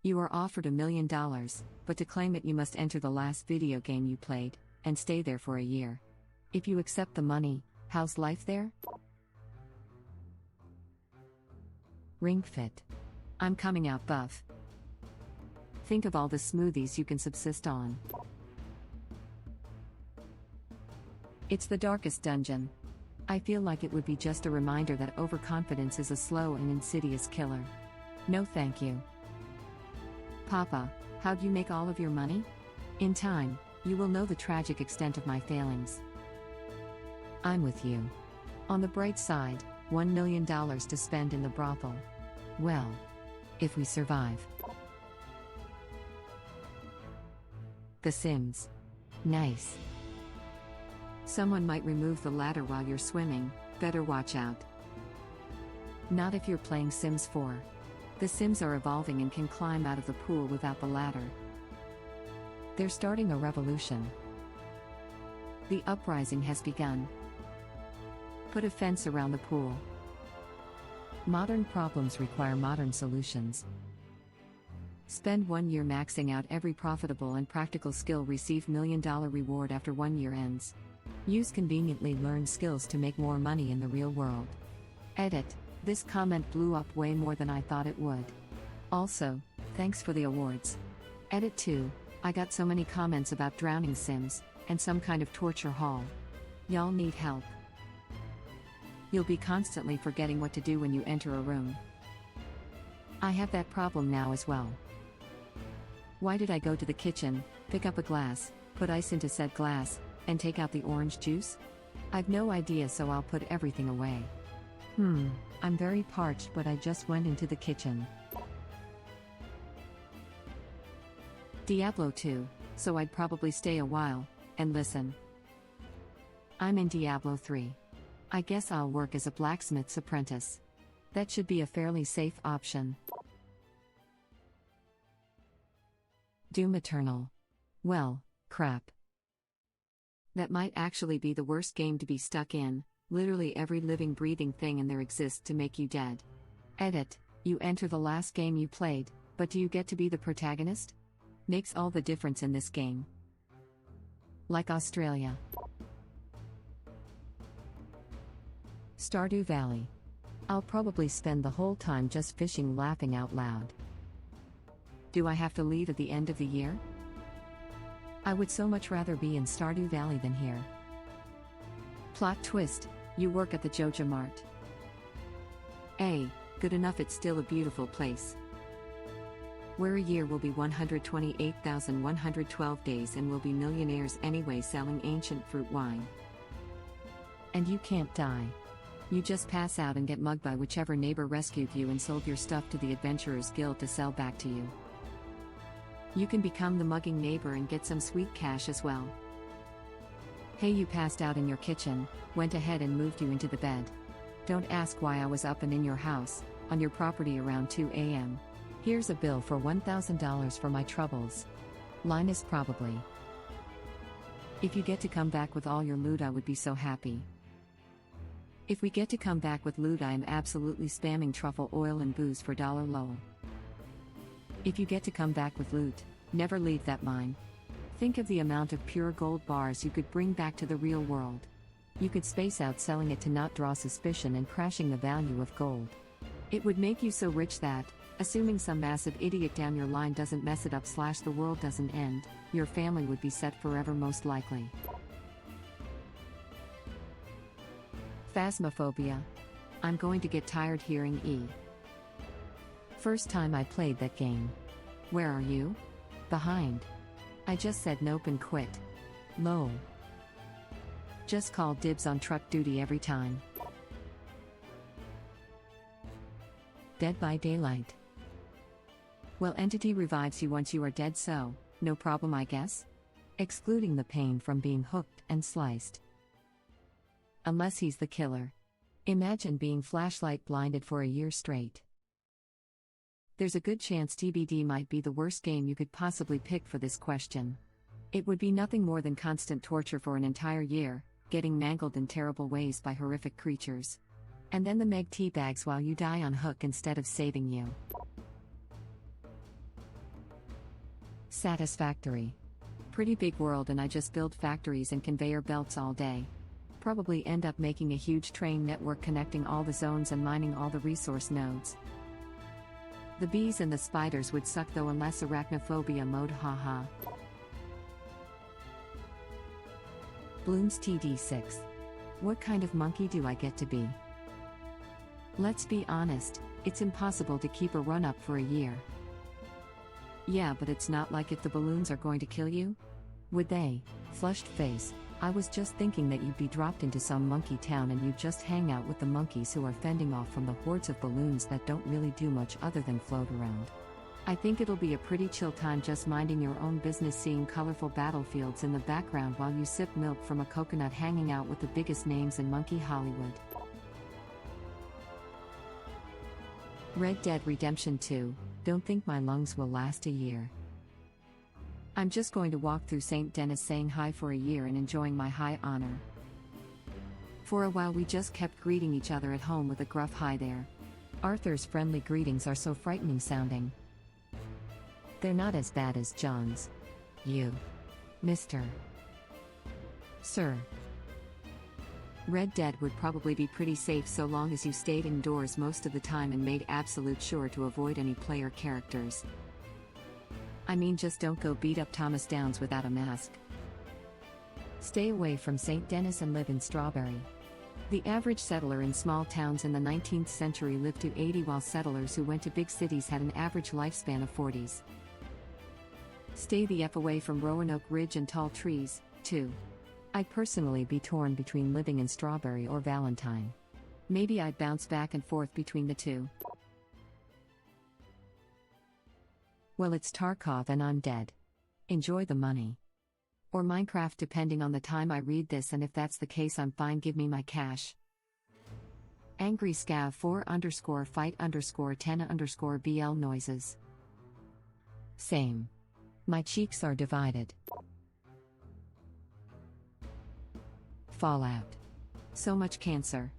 You are offered $1,000,000, but to claim it you must enter the last video game you played, and stay there for a year. If you accept the money, how's life there? Ring Fit. I'm coming out buff. Think of all the smoothies you can subsist on. It's the darkest dungeon. I feel like it would be just a reminder that overconfidence is a slow and insidious killer. No thank you. Papa, how'd you make all of your money? In time, you will know the tragic extent of my failings. I'm with you. On the bright side, $1,000,000 to spend in the brothel. Well, if we survive. The Sims. Nice. Someone might remove the ladder while you're swimming, better watch out. Not if you're playing Sims 4. The Sims are evolving and can climb out of the pool without the ladder. They're starting a revolution. The uprising has begun. Put a fence around the pool. Modern problems require modern solutions. Spend 1 year maxing out every profitable and practical skill. Receive $1,000,000 reward after 1 year ends. Use conveniently learned skills to make more money in the real world. Edit. This comment blew up way more than I thought it would. Also, thanks for the awards. Edit 2. I got so many comments about drowning Sims, and some kind of torture hall. Y'all need help. You'll be constantly forgetting what to do when you enter a room. I have that problem now as well. Why did I go to the kitchen, pick up a glass, put ice into said glass, and take out the orange juice? I've no idea, so I'll put everything away. I'm very parched, but I just went into the kitchen. Diablo 2, so I'd probably stay a while, and listen. I'm in Diablo 3. I guess I'll work as a blacksmith's apprentice. That should be a fairly safe option. Doom Eternal. Well, crap. That might actually be the worst game to be stuck in. Literally every living breathing thing in there exists to make you dead. Edit. You enter the last game you played, but do you get to be the protagonist? Makes all the difference in this game. Like Australia. Stardew Valley. I'll probably spend the whole time just fishing, laughing out loud. Do I have to leave at the end of the year? I would so much rather be in Stardew Valley than here. Plot twist. You work at the Joja Mart. Good enough, it's still a beautiful place. Where a year will be 128,112 days and we'll be millionaires anyway, selling ancient fruit wine. And you can't die. You just pass out and get mugged by whichever neighbor rescued you and sold your stuff to the Adventurers Guild to sell back to you. You can become the mugging neighbor and get some sweet cash as well. Hey, you passed out in your kitchen, went ahead and moved you into the bed. Don't ask why I was up and in your house, on your property around 2 a.m. Here's a bill for $1,000 for my troubles. Linus probably. If you get to come back with all your loot, I would be so happy. If we get to come back with loot, I am absolutely spamming truffle oil and booze for $lol. If you get to come back with loot, never leave that mine. Think of the amount of pure gold bars you could bring back to the real world. You could space out selling it to not draw suspicion and crashing the value of gold. It would make you so rich that, assuming some massive idiot down your line doesn't mess it up / the world doesn't end, your family would be set forever most likely. Phasmophobia. I'm going to get tired hearing E. First time I played that game. Where are you? Behind. I just said nope and quit. Lol. Just call dibs on truck duty every time. Dead by Daylight. Well, Entity revives you once you are dead, so, no problem I guess? Excluding the pain from being hooked and sliced. Unless he's the killer. Imagine being flashlight blinded for a year straight. There's a good chance TBD might be the worst game you could possibly pick for this question. It would be nothing more than constant torture for an entire year, getting mangled in terrible ways by horrific creatures. And then the Meg teabags while you die on hook instead of saving you. Satisfactory. Pretty big world and I just build factories and conveyor belts all day. Probably end up making a huge train network connecting all the zones and mining all the resource nodes. The bees and the spiders would suck though unless arachnophobia mode haha. Bloons TD6. What kind of monkey do I get to be? Let's be honest, it's impossible to keep a run up for a year. Yeah, but it's not like if the balloons are going to kill you? Would they? Flushed face. I was just thinking that you'd be dropped into some monkey town and you'd just hang out with the monkeys who are fending off from the hordes of balloons that don't really do much other than float around. I think it'll be a pretty chill time just minding your own business, seeing colorful battlefields in the background while you sip milk from a coconut, hanging out with the biggest names in Monkey Hollywood. Red Dead Redemption 2, don't think my lungs will last a year. I'm just going to walk through St. Denis saying hi for a year and enjoying my high honor. For a while we just kept greeting each other at home with a gruff hi there. Arthur's friendly greetings are so frightening sounding. They're not as bad as John's. You. Mr. Sir. Red Dead would probably be pretty safe so long as you stayed indoors most of the time and made absolute sure to avoid any player characters. I mean, just don't go beat up Thomas Downs without a mask. Stay away from St. Denis and live in Strawberry. The average settler in small towns in the 19th century lived to 80 while settlers who went to big cities had an average lifespan of 40s. Stay the F away from Roanoke Ridge and tall trees, too. I'd personally be torn between living in Strawberry or Valentine. Maybe I'd bounce back and forth between the two. Well, it's Tarkov and I'm dead. Enjoy the money. Or Minecraft depending on the time I read this, and if that's the case I'm fine, give me my cash. Angry Scav 4_fight_10_BL noises. Same. My cheeks are divided. Fallout. So much cancer.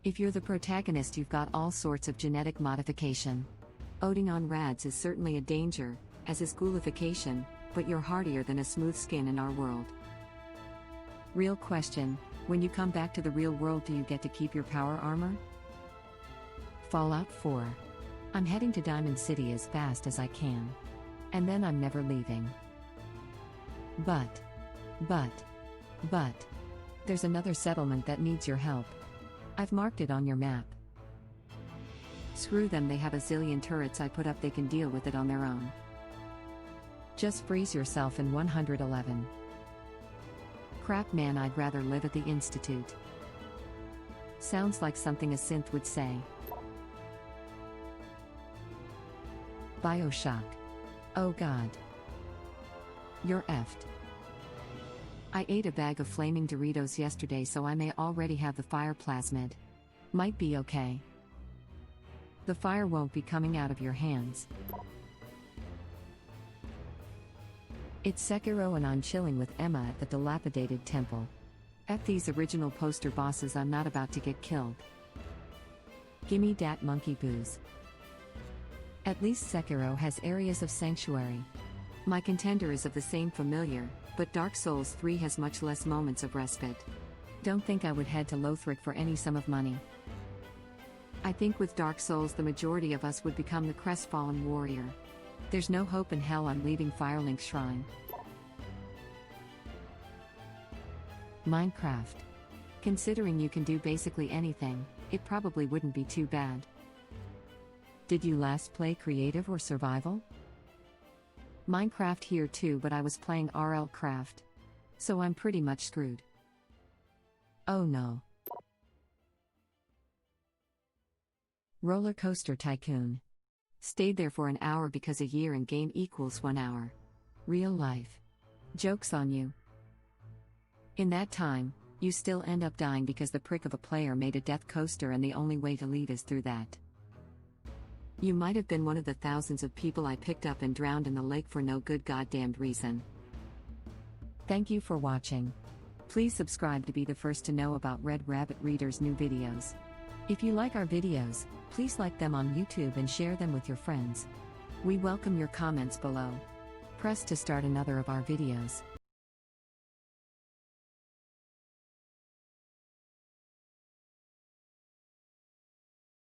If you're the protagonist, you've got all sorts of genetic modification. Oding on rads is certainly a danger, as is ghoulification, but you're hardier than a smooth skin in our world. Real question, when you come back to the real world, do you get to keep your power armor? Fallout 4. I'm heading to Diamond City as fast as I can. And then I'm never leaving. But, there's another settlement that needs your help. I've marked it on your map. Screw them, they have a zillion turrets I put up, they can deal with it on their own. Just freeze yourself in 111. Crap man, I'd rather live at the Institute. Sounds like something a synth would say. Bioshock. Oh god. You're effed. I ate a bag of flaming Doritos yesterday, so I may already have the fire plasmid. Might be okay. The fire won't be coming out of your hands. It's Sekiro and I'm chilling with Emma at the dilapidated temple. F these original poster bosses, I'm not about to get killed. Gimme dat monkey booze. At least Sekiro has areas of sanctuary. My contender is of the same familiar, but Dark Souls 3 has much less moments of respite. Don't think I would head to Lothric for any sum of money. I think with Dark Souls the majority of us would become the crestfallen warrior. There's no hope in hell I'm leaving Firelink Shrine. Minecraft. Considering you can do basically anything, it probably wouldn't be too bad. Did you last play creative or survival? Minecraft here too, but I was playing RL Craft. So I'm pretty much screwed. Oh no. Roller Coaster Tycoon. Stayed there for an hour because a year in game equals 1 hour. Real life. Joke's on you. In that time, you still end up dying because the prick of a player made a death coaster and the only way to leave is through that. You might have been one of the thousands of people I picked up and drowned in the lake for no good goddamned reason. Thank you for watching. Please subscribe to be the first to know about Red Rabbit Reader's new videos. If you like our videos, please like them on YouTube and share them with your friends. We welcome your comments below. Press to start another of our videos.